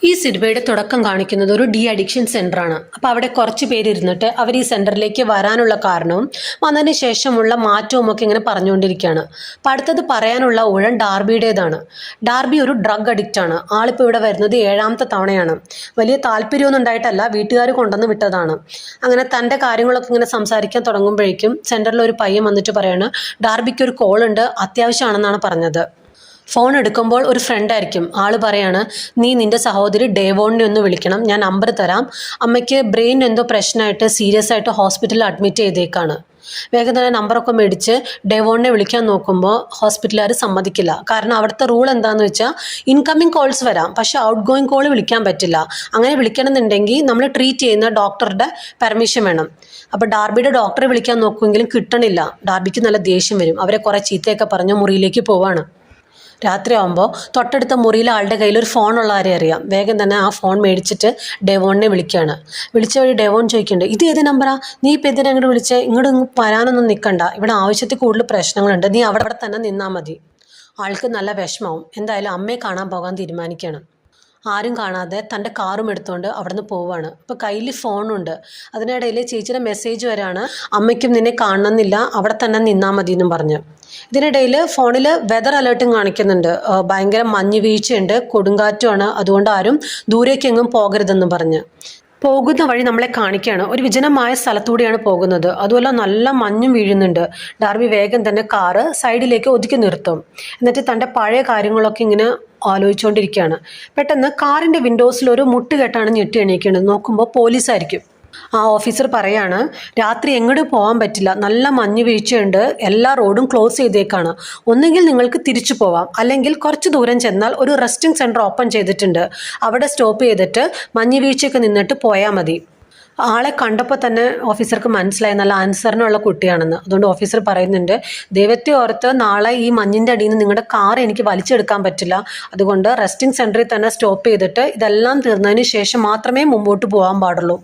ഈ സിനിമയുടെ തുടക്കം കാണിക്കുന്നത് ഒരു ഡി അഡിക്ഷൻ സെന്ററാണ്. അപ്പോൾ അവിടെ കുറച്ച് പേര് ഇരുന്നിട്ട് അവർ ഈ സെന്ററിലേക്ക് വരാനുള്ള കാരണവും വന്നതിന് ശേഷമുള്ള മാറ്റവും ഒക്കെ ഇങ്ങനെ പറഞ്ഞുകൊണ്ടിരിക്കുകയാണ്. അപ്പോൾ അടുത്തത് പറയാനുള്ള ഊഴം ഡാർബിയുടേതാണ്. ഡാർബി ഒരു ഡ്രഗ് അഡിക്റ്റ് ആണ്. ആളിപ്പോൾ ഇവിടെ വരുന്നത് 7ാമത്തെ തവണയാണ്. വലിയ താല്പര്യമൊന്നും ഉണ്ടായിട്ടല്ല, വീട്ടുകാർ കൊണ്ടുവന്ന് വിട്ടതാണ്. അങ്ങനെ തൻ്റെ കാര്യങ്ങളൊക്കെ ഇങ്ങനെ സംസാരിക്കാൻ തുടങ്ങുമ്പോഴേക്കും സെന്ററിൽ ഒരു പയ്യൻ വന്നിട്ട് പറയാണ്, ഡാർബിക്ക് ഒരു കോൾ ഉണ്ട്, അത്യാവശ്യമാണെന്നാണ് പറഞ്ഞത്. ഫോൺ എടുക്കുമ്പോൾ ഒരു ഫ്രണ്ട് ആയിരിക്കും. ആള് പറയാണ്, നീ നിന്റെ സഹോദരി ഡേവോണിനെ ഒന്ന് വിളിക്കണം, ഞാൻ നമ്പർ തരാം, അമ്മയ്ക്ക് ബ്രെയിൻ എന്തോ പ്രശ്നമായിട്ട് സീരിയസ് ആയിട്ട് ഹോസ്പിറ്റലിൽ അഡ്മിറ്റ് ചെയ്തേക്കാണ്. വേഗം തന്നെ നമ്പറൊക്കെ മേടിച്ച് ഡേവോണിനെ വിളിക്കാൻ നോക്കുമ്പോൾ ഹോസ്പിറ്റലുകാർ സമ്മതിക്കില്ല. കാരണം അവിടുത്തെ റൂൾ എന്താണെന്ന് വെച്ചാൽ ഇൻകമ്മിങ് കോൾസ് വരാം, പക്ഷെ ഔട്ട് ഗോയിങ് കോൾ വിളിക്കാൻ പറ്റില്ല. അങ്ങനെ വിളിക്കണമെന്നുണ്ടെങ്കിൽ നമ്മൾ ട്രീറ്റ് ചെയ്യുന്ന ഡോക്ടറുടെ പെർമിഷൻ വേണം. അപ്പോൾ ഡാർബിയുടെ ഡോക്ടറെ വിളിക്കാൻ നോക്കുമെങ്കിലും കിട്ടണില്ല. ഡാർബിക്ക് നല്ല ദേഷ്യം വരും. അവരെ കുറേ ചീത്തയൊക്കെ പറഞ്ഞ് മുറിയിലേക്ക് പോവാണ്. രാത്രിയാകുമ്പോൾ തൊട്ടടുത്ത മുറിയിലെ ആളുടെ കയ്യിൽ ഒരു ഫോണുള്ള ആരെ അറിയാം. വേഗം തന്നെ ആ ഫോൺ മേടിച്ചിട്ട് ഡെവോണിനെ വിളിക്കുകയാണ്. വിളിച്ച വഴി ഡെവോൺ ചോദിക്കുന്നുണ്ട്, ഇത് ഏത് നമ്പറാ, നീ ഇപ്പം എന്തിനാ അങ്ങോട്ട് വിളിച്ചേ, ഇങ്ങോട്ട് വരാനൊന്നും നിൽക്കണ്ട, ഇവിടെ ആവശ്യത്തിൽ കൂടുതൽ പ്രശ്നങ്ങളുണ്ട്, നീ അവിടെ തന്നെ നിന്നാൽ മതി. ആൾക്ക് നല്ല വിഷമാവും. എന്തായാലും അമ്മയെ കാണാൻ പോകാൻ തീരുമാനിക്കുകയാണ്. ആരും കാണാതെ തൻ്റെ കാറും എടുത്തുകൊണ്ട് അവിടെ നിന്ന് പോവുകയാണ്. അപ്പോൾ കയ്യിൽ ഫോണുണ്ട്. അതിനിടയിൽ ചേച്ചിയുടെ മെസ്സേജ് വരാണ്, അമ്മയ്ക്കും നിന്നെ കാണണമെന്നില്ല, അവിടെ തന്നെ നിന്നാൽ മതി എന്നും പറഞ്ഞ്. ഇതിനിടയിൽ ഫോണിൽ വെതർ അലേർട്ടും കാണിക്കുന്നുണ്ട്. ഭയങ്കര മഞ്ഞ് വീഴ്ചയുണ്ട്, കൊടുങ്കാറ്റുമാണ്, അതുകൊണ്ട് ആരും ദൂരേക്കെങ്ങും പോകരുതെന്ന് പറഞ്ഞ്. പോകുന്ന വഴി നമ്മളെ കാണിക്കുകയാണ്. ഒരു വിജനമായ സ്ഥലത്തൂടെയാണ് പോകുന്നത്. അതുപോലെ നല്ല മഞ്ഞും വീഴുന്നുണ്ട്. ഡാർബി വേഗം തന്നെ കാറ് സൈഡിലേക്ക് ഒതുക്കി നിർത്തും. എന്നിട്ട് തൻ്റെ പഴയ കാര്യങ്ങളൊക്കെ ഇങ്ങനെ ആലോചിച്ചുകൊണ്ടിരിക്കുകയാണ്. പെട്ടെന്ന് കാറിൻ്റെ വിൻഡോസിൽ ഒരു മുട്ടുകെട്ടാണ് ഞെട്ടി എണീക്കുന്നത്. നോക്കുമ്പോൾ പോലീസായിരിക്കും. ആ ഓഫീസർ പറയാണ്, രാത്രി എങ്ങോട്ട് പോകാൻ പറ്റില്ല, നല്ല മഞ്ഞ് വീഴ്ചയുണ്ട്, എല്ലാ റോഡും ക്ലോസ് ചെയ്തേക്കാണ്, ഒന്നെങ്കിൽ നിങ്ങൾക്ക് തിരിച്ചു പോവാം, അല്ലെങ്കിൽ കുറച്ച് ദൂരം ചെന്നാൽ ഒരു റെസ്റ്റിംഗ് സെൻറ്റർ ഓപ്പൺ ചെയ്തിട്ടുണ്ട്, അവിടെ സ്റ്റോപ്പ് ചെയ്തിട്ട് മഞ്ഞ് വീഴ്ചയൊക്കെ നിന്നിട്ട് പോയാൽ മതി. ആളെ കണ്ടപ്പോൾ തന്നെ ഓഫീസർക്ക് മനസ്സിലായി നല്ല ആൻസറിനുള്ള കുട്ടിയാണെന്ന്. അതുകൊണ്ട് ഓഫീസർ പറയുന്നുണ്ട്, ദൈവത്തെ ഓർത്ത് നാളെ ഈ മഞ്ഞിൻ്റെ അടിയിൽ നിന്ന് നിങ്ങളുടെ കാർ എനിക്ക് വലിച്ചെടുക്കാൻ പറ്റില്ല, അതുകൊണ്ട് റെസ്റ്റിംഗ് സെൻറ്ററിൽ തന്നെ സ്റ്റോപ്പ് ചെയ്തിട്ട് ഇതെല്ലാം തീർന്നതിന് ശേഷം മാത്രമേ മുമ്പോട്ട് പോകാൻ പാടുള്ളൂ.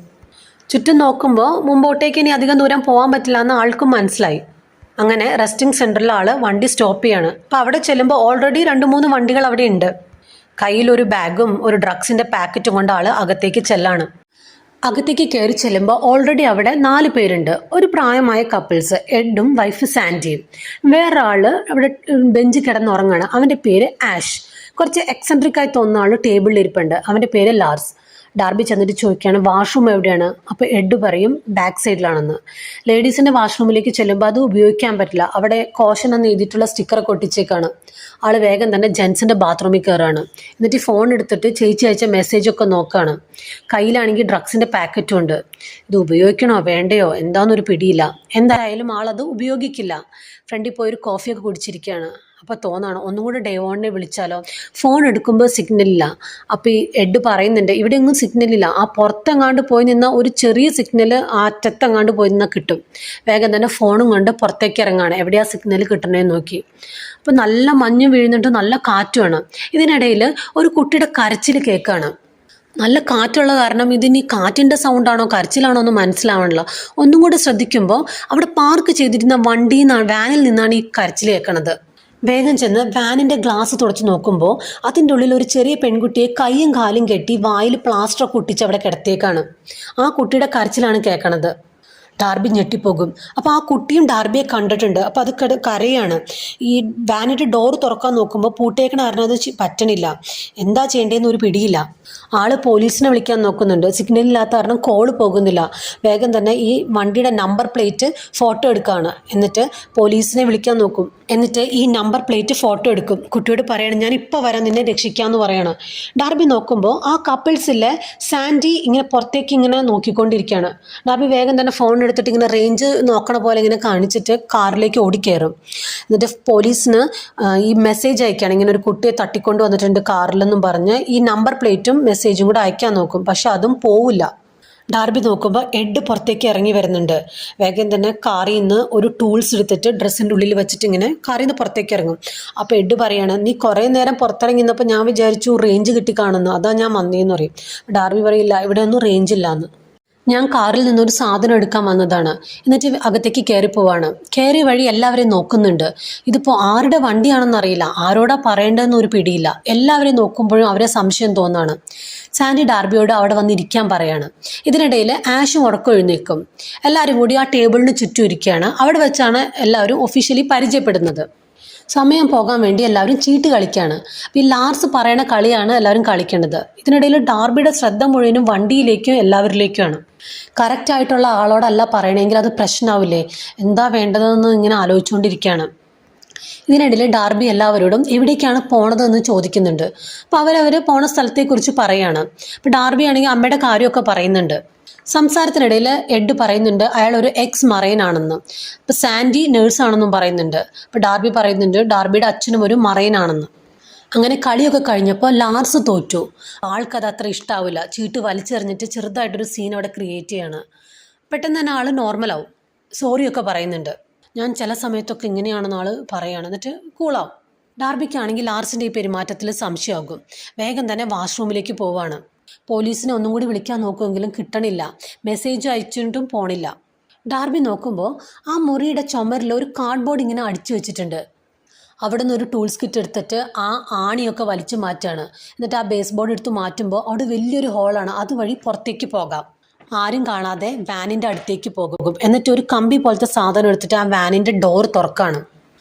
ചുറ്റും നോക്കുമ്പോൾ മുമ്പോട്ടേക്ക് ഇനി അധികം ദൂരം പോകാൻ പറ്റില്ല എന്ന് ആൾക്കും മനസ്സിലായി. അങ്ങനെ റെസ്റ്റിംഗ് സെൻറ്ററിൽ ആൾ വണ്ടി സ്റ്റോപ്പ് ചെയ്യാണ്. അപ്പോൾ അവിടെ ചെല്ലുമ്പോൾ ഓൾറെഡി 2-3 വണ്ടികൾ അവിടെ ഉണ്ട്. കയ്യിലൊരു ബാഗും ഒരു ഡ്രഗ്സിൻ്റെ പാക്കറ്റും കൊണ്ട് ആൾ അകത്തേക്ക് ചെല്ലാണ്. അകത്തേക്ക് കയറി ചെല്ലുമ്പോൾ ഓൾറെഡി അവിടെ 4 പേരുണ്ട്. ഒരു പ്രായമായ കപ്പിൾസ്, എഡും വൈഫ് സാൻഡിയും. വേറൊരാൾ അവിടെ ബെഞ്ച് കിടന്നുറങ്ങാണ്. അവൻ്റെ പേര് ആഷ്. കുറച്ച് എക്സെൻട്രിക്കായി തോന്നുന്ന ആൾ ടേബിളിൽ ഇരിപ്പുണ്ട്. അവൻ്റെ പേര് ലാർസ്. ഡാർബി ചെന്നിട്ട് ചോദിക്കുകയാണ്, വാഷ്റൂം എവിടെയാണ്? അപ്പോൾ എഡ് പറയും ബാക്ക് സൈഡിലാണെന്ന്. ലേഡീസിൻ്റെ വാഷ്റൂമിലേക്ക് ചെല്ലുമ്പോൾ അത് ഉപയോഗിക്കാൻ പറ്റില്ല, അവിടെ കോഷൻ എന്ന് എഴുതിയിട്ടുള്ള സ്റ്റിക്കറൊക്കെ ഒട്ടിച്ചേക്കാണ്. ആൾ വേഗം തന്നെ ജെൻസിൻ്റെ ബാത്റൂമിൽ കയറാണ്. എന്നിട്ട് ഫോൺ എടുത്തിട്ട് ചേച്ചി അയച്ച മെസ്സേജൊക്കെ നോക്കുകയാണ്. കയ്യിലാണെങ്കിൽ ഡ്രഗ്സിൻ്റെ പാക്കറ്റും ഉണ്ട്. ഇത് ഉപയോഗിക്കണോ വേണ്ടയോ എന്താണെന്നൊരു പിടിയില്ല. എന്തായാലും ആളത് ഉപയോഗിക്കില്ല. ഫ്രണ്ടിൽ പോയി ഒരു കോഫിയൊക്കെ കുടിച്ചിരിക്കുകയാണ്. അപ്പോൾ തോന്നാണ് ഒന്നും കൂടെ ഡേവോണിനെ വിളിച്ചാലോ. ഫോൺ എടുക്കുമ്പോൾ സിഗ്നലില്ല. അപ്പോൾ ഈ എഡ് പറയുന്നുണ്ട്, ഇവിടെ ഒന്നും സിഗ്നലില്ല, ആ പുറത്തെങ്ങാണ്ട് പോയി നിന്നാൽ ഒരു ചെറിയ സിഗ്നൽ ആ അറ്റത്തെങ്ങാണ്ട് പോയി നിന്നാൽ കിട്ടും. വേഗം തന്നെ ഫോണും കൊണ്ട് പുറത്തേക്ക് ഇറങ്ങാണ്, എവിടെയാ സിഗ്നൽ കിട്ടണേന്ന് നോക്കി. അപ്പോൾ നല്ല മഞ്ഞ് വീഴുന്നുണ്ട്, നല്ല കാറ്റുമാണ്. ഇതിനിടയിൽ ഒരു കുട്ടിയുടെ കരച്ചിൽ കേൾക്കുകയാണ്. നല്ല കാറ്റുള്ള കാരണം ഇതിനി കാറ്റിൻ്റെ സൗണ്ടാണോ കരച്ചിലാണോ എന്ന് മനസ്സിലാവണില്ല. ഒന്നും കൂടെ ശ്രദ്ധിക്കുമ്പോൾ അവിടെ പാർക്ക് ചെയ്തിരുന്ന വാനിൽ നിന്നാണ് ഈ കരച്ചിൽ കേൾക്കണത്. വേഗം ചെന്ന് വാനിൻ്റെ ഗ്ലാസ് തുടച്ച് നോക്കുമ്പോൾ അതിൻ്റെ ഉള്ളിൽ ഒരു ചെറിയ പെൺകുട്ടിയെ കൈയും കാലും കെട്ടി വായിൽ പ്ലാസ്റ്ററൊക്കെ ഒട്ടിച്ച് അവിടെ കിടത്തേക്കാണ്. ആ കുട്ടിയുടെ കരച്ചിലാണ് കേൾക്കണത്. ഡാർബി ഞെട്ടിപ്പോകും. അപ്പോൾ ആ കുട്ടിയും ഡാർബിയെ കണ്ടിട്ടുണ്ട്. അപ്പോൾ അത് കരയാണ്. ഈ വാനിൻ്റെ ഡോർ തുറക്കാൻ നോക്കുമ്പോൾ പൂട്ടേക്കണ കാരണം അത് പറ്റണില്ല. എന്താ ചെയ്യേണ്ടതെന്ന് ഒരു പിടിയില്ല. ആള് പോലീസിനെ വിളിക്കാൻ നോക്കുന്നുണ്ട്. സിഗ്നലില്ലാത്ത കാരണം കോള് പോകുന്നില്ല. വേഗം തന്നെ ഈ വണ്ടിയുടെ നമ്പർ പ്ലേറ്റ് ഫോട്ടോ എടുക്കുകയാണ്. എന്നിട്ട് പോലീസിനെ വിളിക്കാൻ നോക്കും. എന്നിട്ട് ഈ നമ്പർ പ്ലേറ്റ് ഫോട്ടോ എടുക്കും. കുട്ടിയോട് പറയണം, ഞാൻ ഇപ്പോൾ വരാൻ, നിന്നെ രക്ഷിക്കാമെന്ന് പറയണം. ഡാർബി നോക്കുമ്പോൾ ആ കപ്പിൾസിലെ സാൻഡി ഇങ്ങനെ പുറത്തേക്ക് ഇങ്ങനെ നോക്കിക്കൊണ്ടിരിക്കുകയാണ്. ഡാർബി വേഗം തന്നെ ഫോൺ എടുത്തിട്ട് ഇങ്ങനെ റേഞ്ച് നോക്കണ പോലെ ഇങ്ങനെ കാണിച്ചിട്ട് കാറിലേക്ക് ഓടിക്കയറും. എന്നിട്ട് പോലീസിന് ഈ മെസ്സേജ് അയക്കുകയാണ്, ഇങ്ങനെ ഒരു കുട്ടിയെ തട്ടിക്കൊണ്ട് വന്നിട്ടുണ്ട് കാറിലെന്നും പറഞ്ഞ് ഈ നമ്പർ പ്ലേറ്റും മെസ്സേജും കൂടെ അയക്കാൻ നോക്കും. പക്ഷെ അതും പോവില്ല. ഡാർബി നോക്കുമ്പോൾ എഡ് പുറത്തേക്ക് ഇറങ്ങി വരുന്നുണ്ട്. വേഗം തന്നെ കാറിൽ നിന്ന് ഒരു ടൂൾസ് എടുത്തിട്ട് ഡ്രസ്സിൻ്റെ ഉള്ളിൽ വെച്ചിട്ട് ഇങ്ങനെ കാറിൽ നിന്ന് പുറത്തേക്ക് ഇറങ്ങും. അപ്പോൾ എഡ് പറയാണ്, നീ കുറേ നേരം പുറത്തിറങ്ങിന്നപ്പോൾ ഞാൻ വിചാരിച്ചു റേഞ്ച് കിട്ടി കാണുന്നു, അതാ ഞാൻ വന്നേന്ന് പറയും. ഡാർബി പറയില്ല, ഇവിടെ ഒന്നും റേഞ്ച് ഇല്ലാന്ന്. ഞാൻ കാറിൽ നിന്നൊരു സാധനം എടുക്കാൻ വന്നതാണ്. എന്നിട്ട് അകത്തേക്ക് കയറി പോവാണ്. കയറിയ വഴി എല്ലാവരെയും നോക്കുന്നുണ്ട്. ഇതിപ്പോൾ ആരുടെ വണ്ടിയാണെന്നറിയില്ല, ആരോടാ പറയേണ്ടതെന്ന് ഒരു പിടിയില്ല. എല്ലാവരെയും നോക്കുമ്പോഴും അവരെ സംശയം തോന്നാണ്. സാൻഡി ഡാർബിയോട് അവിടെ വന്നിരിക്കാൻ പറയാണ്. ഇതിനിടയിൽ ആഷും ഉറക്കം എഴുന്നേൽക്കും. എല്ലാവരും കൂടി ആ ടേബിളിന് ചുറ്റും ഇരിക്കുകയാണ്. അവിടെ വെച്ചാണ് എല്ലാവരും ഒഫീഷ്യലി പരിചയപ്പെടുന്നത്. സമയം പോകാൻ വേണ്ടി എല്ലാവരും ചീട്ട് കളിക്കുകയാണ്. അപ്പോൾ ഈ ലാർസ് പറയണ കളിയാണ് എല്ലാവരും കളിക്കേണ്ടത്. ഇതിനിടയിൽ ഡാർബിയുടെ ശ്രദ്ധ മുഴുവനും വണ്ടിയിലേക്കും എല്ലാവരിലേക്കുമാണ്. കറക്റ്റായിട്ടുള്ള ആളോടല്ല പറയണമെങ്കിൽ അത് പ്രശ്നമാവില്ലേ, എന്താ വേണ്ടതെന്ന് ഇങ്ങനെ ആലോചിച്ചുകൊണ്ടിരിക്കുകയാണ്. ഇതിനിടയിൽ ഡാർബി എല്ലാവരോടും എവിടേക്കാണ് പോണതെന്ന് ചോദിക്കുന്നുണ്ട്. അപ്പോൾ അവരവർ പോണ സ്ഥലത്തെക്കുറിച്ച് പറയുകയാണ്. അപ്പോൾ ഡാർബി ആണെങ്കിൽ അമ്മയുടെ കാര്യമൊക്കെ പറയുന്നുണ്ട്. സംസാരത്തിനിടയിൽ എഡ് പറയുന്നുണ്ട് അയാൾ ഒരു എക്സ് മറൈൻ ആണെന്ന്. ഇപ്പം സാൻഡി നേഴ്സാണെന്നും പറയുന്നുണ്ട്. അപ്പോൾ ഡാർബി പറയുന്നുണ്ട് ഡാർബിയുടെ അച്ഛനും ഒരു മറൈൻ ആണെന്ന്. അങ്ങനെ കളിയൊക്കെ കഴിഞ്ഞപ്പോൾ ലാർസ് തോറ്റു. ആൾക്കത് അത്ര ഇഷ്ടാവില്ല. ചീട്ട് വലിച്ചെറിഞ്ഞിട്ട് ചെറുതായിട്ടൊരു സീൻ അവിടെ ക്രിയേറ്റ് ചെയ്യാണ്. പെട്ടെന്ന് തന്നെ ആൾ നോർമലാവും. സോറിയൊക്കെ പറയുന്നുണ്ട്. ഞാൻ ചില സമയത്തൊക്കെ ഇങ്ങനെയാണെന്ന് ആൾ പറയുകയാണ്. എന്നിട്ട് കൂളാവും. ഡാർബിക്കാണെങ്കിൽ ലാർസിൻ്റെ ഈ പെരുമാറ്റത്തിൽ സംശയമാകും. വേഗം തന്നെ വാഷ്റൂമിലേക്ക് പോവാണ്. പോലീസിനെ ഒന്നും കൂടി വിളിക്കാൻ നോക്കുമെങ്കിലും കിട്ടണില്ല. മെസ്സേജ് അയച്ചിട്ടും പോണില്ല. ഡാർബി നോക്കുമ്പോൾ ആ മുറിയുടെ ചുമരിൽ ഒരു കാർഡ്ബോർഡ് ഇങ്ങനെ അടിച്ചു വെച്ചിട്ടുണ്ട്. അവിടെ നിന്ന് ഒരു ടൂൾസ് കിറ്റ് എടുത്തിട്ട് ആ ആണിയൊക്കെ വലിച്ചു മാറ്റാണ്. എന്നിട്ട് ആ ബേസ് ബോർഡ് എടുത്ത് മാറ്റുമ്പോൾ അവിടെ വലിയൊരു ഹോളാണ്. അതുവഴി പുറത്തേക്ക് പോകാം. ആരും കാണാതെ വാനിൻ്റെ അടുത്തേക്ക് പോകും. എന്നിട്ട് ഒരു കമ്പി പോലത്തെ സാധനം എടുത്തിട്ട് ആ വാനിൻ്റെ ഡോർ തുറക്കാണ്.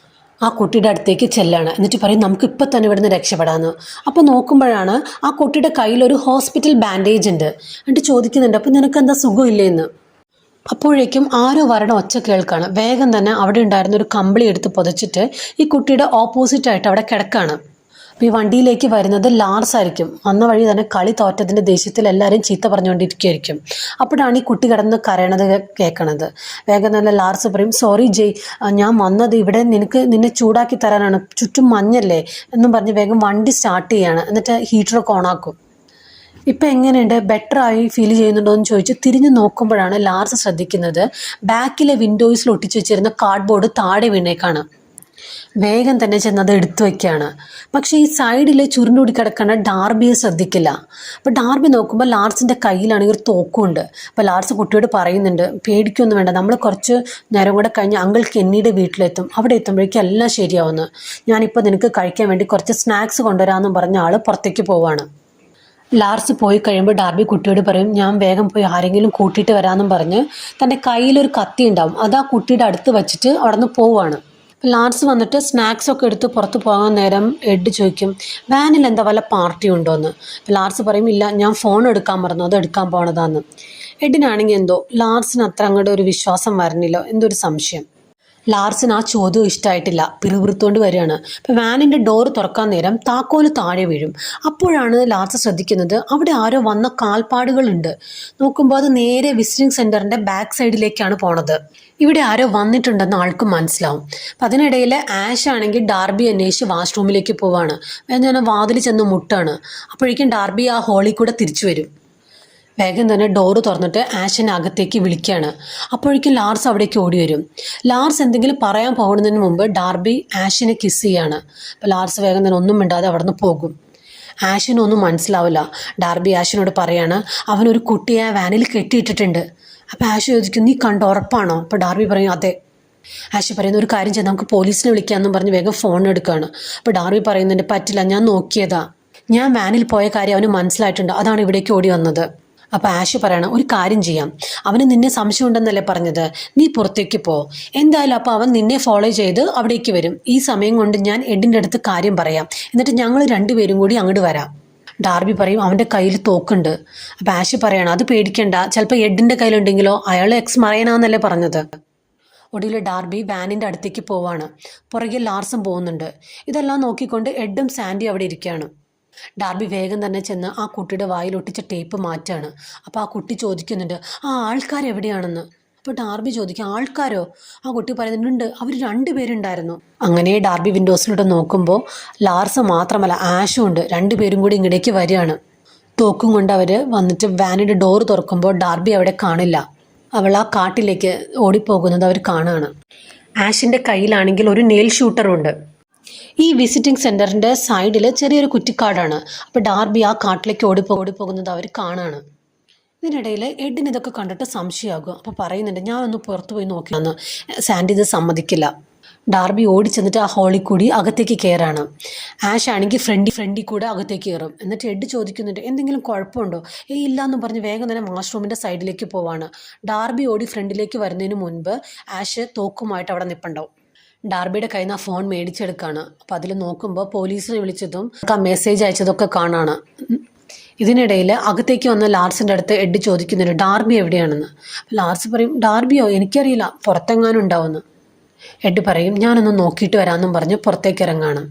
ആ കുട്ടിയുടെ അടുത്തേക്ക് ചെല്ലാണ്. എന്നിട്ട് പറയും നമുക്ക് ഇപ്പം തന്നെ ഇവിടുന്ന് രക്ഷപ്പെടാമെന്ന്. അപ്പോൾ നോക്കുമ്പോഴാണ് ആ കുട്ടിയുടെ കയ്യിൽ ഒരു ഹോസ്പിറ്റൽ ബാൻഡേജ് ഉണ്ട്. എന്നിട്ട് ചോദിക്കുന്നുണ്ട് അപ്പോൾ നിനക്ക് എന്താ സുഖമില്ലേ എന്ന്. അപ്പോഴേക്കും ആരോ വരണ ഒച്ച കേൾക്കാണ്. വേഗം തന്നെ അവിടെ ഉണ്ടായിരുന്ന ഒരു കമ്പിളി എടുത്ത് പുതച്ചിട്ട് ഈ കുട്ടിയുടെ ഓപ്പോസിറ്റായിട്ട് അവിടെ കിടക്കാണ്. അപ്പോൾ ഈ വണ്ടിയിലേക്ക് വരുന്നത് ലാർസ് ആയിരിക്കും. വന്ന വഴി തന്നെ കളി തോറ്റതിൻ്റെ ദേഷ്യത്തിൽ എല്ലാവരും ചീത്ത പറഞ്ഞുകൊണ്ടിരിക്കുകയായിരിക്കും. അപ്പോഴാണ് ഈ കുട്ടി കിടന്ന് കരയണത് കേൾക്കണത്. വേഗം തന്നെ ലാർസ് പറയും സോറി ജയ്, ഞാൻ വന്നത് ഇവിടെ നിന്നെ ചൂടാക്കി തരാനാണ്, ചുറ്റും മഞ്ഞല്ലേ എന്നും പറഞ്ഞ് വേഗം വണ്ടി സ്റ്റാർട്ട് ചെയ്യാണ്. എന്നിട്ട് ഹീറ്ററൊക്കെ ഓണാക്കും. ഇപ്പം എങ്ങനെയുണ്ട്, ബെറ്റർ ആയി ഫീൽ ചെയ്യുന്നുണ്ടോ എന്ന് ചോദിച്ച് തിരിഞ്ഞ് നോക്കുമ്പോഴാണ് ലാർസ് ശ്രദ്ധിക്കുന്നത് ബാക്കിലെ വിൻഡോസിൽ ഒട്ടിച്ച് വെച്ചിരുന്ന കാർഡ്ബോർഡ് താഴെ വീണേക്കാണ്. വേഗം തന്നെ ചെന്ന് അത് എടുത്തു വയ്ക്കുകയാണ്. പക്ഷേ ഈ സൈഡിൽ ചുരുണ്ടുകൂടി കിടക്കുന്ന ഡാർബിയെ ശ്രദ്ധിക്കില്ല. അപ്പോൾ ഡാർബി നോക്കുമ്പോൾ ലാർസിൻ്റെ കയ്യിലാണെങ്കിൽ ഒരു തോക്കുണ്ട്. അപ്പോൾ ലാർസ് കുട്ടിയോട് പറയുന്നുണ്ട് പേടിക്കൊന്നും വേണ്ട, നമ്മൾ കുറച്ച് നേരം കൂടെ കഴിഞ്ഞ് അങ്കിൾ കെന്നിയുടെ വീട്ടിലെത്തും, അവിടെ എത്തുമ്പോഴേക്കും എല്ലാം ശരിയാവുന്നു. ഞാനിപ്പോൾ നിനക്ക് കഴിക്കാൻ വേണ്ടി കുറച്ച് സ്നാക്സ് കൊണ്ടുവരാമെന്നും പറഞ്ഞ ആൾ പുറത്തേക്ക് പോവാണ്. ലാർസ് പോയി കഴിയുമ്പോൾ ഡാർബി കുട്ടിയോട് പറയും ഞാൻ വേഗം പോയി ആരെങ്കിലും കൂട്ടിയിട്ട് വരാമെന്നും പറഞ്ഞ് തൻ്റെ കയ്യിലൊരു കത്തി ഉണ്ടാവും, അത് ആ കുട്ടിയുടെ അടുത്ത് വെച്ചിട്ട് അവിടെ നിന്ന് പോവുകയാണ്. ലാർസ് വന്നിട്ട് സ്നാക്സ് ഒക്കെ എടുത്ത് പുറത്ത് പോകാൻ നേരം എഡ് ചോദിക്കും വാനിൽ എന്താ വല്ല പാർട്ടി ഉണ്ടോയെന്ന്. ലാർസ് പറയും ഇല്ല, ഞാൻ ഫോൺ എടുക്കാൻ മറന്നു, അത് എടുക്കാൻ പോണതാന്ന്. എഡിനാണെങ്കിൽ എന്തോ ലാർസിന് അത്ര അങ്ങോട്ട് ഒരു വിശ്വാസം വരണില്ല, എന്തോ ഒരു സംശയം. ലാർസിന് ആ ചോദ്യം ഇഷ്ടമായിട്ടില്ല. പിറുപിറുത്തോണ്ട് വരികയാണ്. അപ്പം വാനിൻ്റെ ഡോറ് തുറക്കാൻ നേരം താക്കോല് താഴെ വീഴും. അപ്പോഴാണ് ലാർസ് ശ്രദ്ധിക്കുന്നത് അവിടെ ആരോ വന്ന കാൽപ്പാടുകളുണ്ട്. നോക്കുമ്പോൾ അത് നേരെ വിസിറ്റിംഗ് സെൻറ്ററിൻ്റെ ബാക്ക് സൈഡിലേക്കാണ് പോണത്. ഇവിടെ ആരോ വന്നിട്ടുണ്ടെന്ന് ആൾക്ക് മനസ്സിലാവും. അപ്പം അതിനിടയിൽ ആഷ് ആണെങ്കിൽ ഡാർബി അന്വേഷിച്ച് വാഷ്റൂമിലേക്ക് പോവാണ്. ഞാൻ വാതിൽ ചെന്ന് മുട്ടാണ്. അപ്പോഴേക്കും ഡാർബി ആ ഹോളിൽ കൂടെ തിരിച്ചു വരും. വേഗം തന്നെ ഡോറ് തുറന്നിട്ട് ആഷിനെ അകത്തേക്ക് വിളിക്കുകയാണ്. അപ്പോഴേക്കും ലാർസ് അവിടേക്ക് ഓടി വരും. ലാർസ് എന്തെങ്കിലും പറയാൻ പോകുന്നതിന് മുമ്പ് ഡാർബി ആഷിനെ കിസ് ചെയ്യാണ്. അപ്പോൾ ലാർസ് വേഗം തന്നെ ഒന്നും മിണ്ടാതെ അവിടെ നിന്ന് പോകും. ആഷിനൊന്നും മനസ്സിലാവില്ല. ഡാർബി ആഷിനോട് പറയാണ് അവനൊരു കുട്ടിയെ വാനിൽ കെട്ടിയിട്ടിട്ടുണ്ട്. അപ്പോൾ ആഷ് ചോദിക്കും നീ കണ്ടോ, ഉറപ്പാണോ? അപ്പോൾ ഡാർബി പറയും അതെ. ആഷ് പറയുന്ന ഒരു കാര്യം ചെയ്യാം, നമുക്ക് പോലീസിനെ വിളിക്കാമെന്നും പറഞ്ഞ് വേഗം ഫോൺ എടുക്കുകയാണ്. അപ്പോൾ ഡാർബി പറയുന്നുണ്ട് പറ്റില്ല, ഞാൻ നോക്കിയതാ, ഞാൻ വാനിൽ പോയ കാര്യം അവന് മനസ്സിലായിട്ടുണ്ട്, അതാണ് ഇവിടേക്ക് ഓടി വന്നത്. അപ്പോൾ ആഷ് പറയണം ഒരു കാര്യം ചെയ്യാം, അവന് നിന്നെ സംശയം ഉണ്ടെന്നല്ലേ പറഞ്ഞത്, നീ പുറത്തേക്ക് പോ, എന്തായാലും അപ്പോൾ അവൻ നിന്നെ ഫോളോ ചെയ്ത് അവിടേക്ക് വരും. ഈ സമയം കൊണ്ട് ഞാൻ എഡിൻ്റെ അടുത്ത് കാര്യം പറയാം, എന്നിട്ട് ഞങ്ങൾ രണ്ടുപേരും കൂടി അങ്ങോട്ട് വരാം. ഡാർബി പറയും അവൻ്റെ കയ്യിൽ തോക്കുണ്ട്. അപ്പോൾ ആഷ് പറയണം അത് പേടിക്കണ്ട, ചിലപ്പോൾ എഡിൻ്റെ കയ്യിലുണ്ടെങ്കിലോ, അയാൾ എക്സ് മറയനാന്നല്ലേ പറഞ്ഞത്. ഒടുവിൽ ഡാർബി വാനിൻ്റെ അടുത്തേക്ക് പോവാണ്. പുറകെ ലാർസും പോകുന്നുണ്ട്. ഇതെല്ലാം നോക്കിക്കൊണ്ട് എഡും സാൻഡി അവിടെ ഇരിക്കുകയാണ്. ഡാർബി വേഗം തന്നെ ചെന്ന് ആ കുട്ടിയുടെ വായിൽ ഒട്ടിച്ച ടേപ്പ് മാറ്റാണ്. അപ്പോൾ ആ കുട്ടി ചോദിക്കുന്നുണ്ട് ആ ആൾക്കാർ എവിടെയാണെന്ന്. അപ്പോൾ ഡാർബി ചോദിക്കും ആൾക്കാരോ? ആ കുട്ടി പറയുന്നുണ്ട് അവർ രണ്ടുപേരുണ്ടായിരുന്നു. അങ്ങനെ ഡാർബി വിൻഡോസിലൂടെ നോക്കുമ്പോൾ ലാർസ് മാത്രമല്ല ആഷും ഉണ്ട്. രണ്ടുപേരും കൂടി ഇങ്ങടേക്ക് വരികയാണ്. തോക്കും കൊണ്ട് അവർ വന്നിട്ട് വാനിൻ്റെ ഡോറ് തുറക്കുമ്പോൾ ഡാർബി അവിടെ കാണില്ല. അവൾ ആ കാട്ടിലേക്ക് ഓടിപ്പോകുന്നത് അവർ കാണുകയാണ്. ആഷിൻ്റെ കയ്യിലാണെങ്കിൽ ഒരു നെയിൽ ഷൂട്ടറുണ്ട്. ഈ വിസിറ്റിംഗ് സെൻറ്ററിൻ്റെ സൈഡിൽ ചെറിയൊരു കുറ്റിക്കാടാണ്. അപ്പോൾ ഡാർബി ആ കാട്ടിലേക്ക് ഓടിപ്പോകുന്നത് അവർ കാണുകയാണ്. ഇതിനിടയിൽ എഡിന് ഇതൊക്കെ കണ്ടിട്ട് സംശയമാകും. അപ്പോൾ പറയുന്നുണ്ട് ഞാനൊന്ന് പുറത്തു പോയി നോക്കിയാന്ന്. സാൻഡി ഇത് സമ്മതിക്കില്ല. ഡാർബി ഓടി ചെന്നിട്ട് ആ ഹോളിൽ കൂടി അകത്തേക്ക് കയറാണ്. ആഷ് ആണെങ്കിൽ ഫ്രണ്ടിൽ കൂടെ അകത്തേക്ക് കയറും. എന്നിട്ട് എഡ് ചോദിക്കുന്നുണ്ട് എന്തെങ്കിലും കുഴപ്പമുണ്ടോ? ഇല്ല എന്ന് പറഞ്ഞ് വേഗം തന്നെ വാഷ്റൂമിൻ്റെ സൈഡിലേക്ക് പോവാണ്. ഡാർബി ഓടി ഫ്രണ്ടിലേക്ക് വരുന്നതിന് മുൻപ് ആഷ് തോക്കുമായിട്ട് അവിടെ നിൽപ്പുണ്ടാവും. ഡാർബിയുടെ കയ്യിൽ നിന്ന് ആ ഫോൺ മേടിച്ചെടുക്കുകയാണ്. അപ്പോൾ അതിൽ നോക്കുമ്പോൾ പോലീസിനെ വിളിച്ചതും ആ മെസ്സേജ് അയച്ചതൊക്കെ കാണാണ്. ഇതിനിടയിൽ അകത്തേക്ക് വന്ന ലാർസിൻ്റെ അടുത്ത് എഡ് ചോദിക്കുന്നുണ്ട് ഡാർബി എവിടെയാണെന്ന്. ലാർസ് പറയും ഡാർബിയോ എനിക്കറിയില്ല, പുറത്തെങ്ങാനും ഉണ്ടാവുമെന്ന്. എഡ് പറയും ഞാനൊന്ന് നോക്കിയിട്ട് വരാമെന്നും പറഞ്ഞ് പുറത്തേക്ക് ഇറങ്ങാണ്.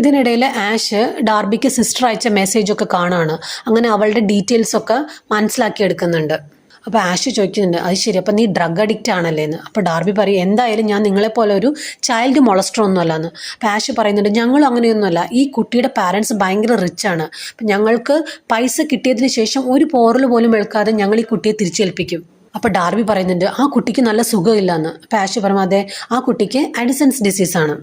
ഇതിനിടയിൽ ആഷ് ഡാർബിക്ക് സിസ്റ്റർ അയച്ച മെസ്സേജൊക്കെ കാണാണ്. അങ്ങനെ അവളുടെ ഡീറ്റെയിൽസൊക്കെ മനസ്സിലാക്കിയെടുക്കുന്നുണ്ട്. അപ്പോൾ ആഷ് ചോദിക്കുന്നുണ്ട് അത് ശരി, അപ്പം നീ ഡ്രഗ് അഡിക്റ്റ് ആണല്ലേ എന്ന്. അപ്പോൾ ഡാർബി പറയും എന്തായാലും ഞാൻ നിങ്ങളെപ്പോലെ ഒരു ചൈൽഡ് മൊളസ്റ്റർ ഒന്നും അല്ലെന്ന്. അപ്പോൾ ആഷ് പറയുന്നുണ്ട് ഞങ്ങളും അങ്ങനെയൊന്നുമല്ല, ഈ കുട്ടിയുടെ പാരൻസ് ഭയങ്കര റിച്ചാണ്. അപ്പം ഞങ്ങൾക്ക് പൈസ കിട്ടിയതിന് ശേഷം ഒരു പോറൽ പോലും വെളുക്കാതെ ഞങ്ങൾ ഈ കുട്ടിയെ തിരിച്ചേൽപ്പിക്കും. അപ്പോൾ ഡാർബി പറയുന്നുണ്ട് ആ കുട്ടിക്ക് നല്ല സുഖമില്ലെന്ന്. അപ്പോൾ ആഷ് പറയും അതെ, ആ കുട്ടിക്ക് അഡിസൺസ് ഡിസീസാണ്.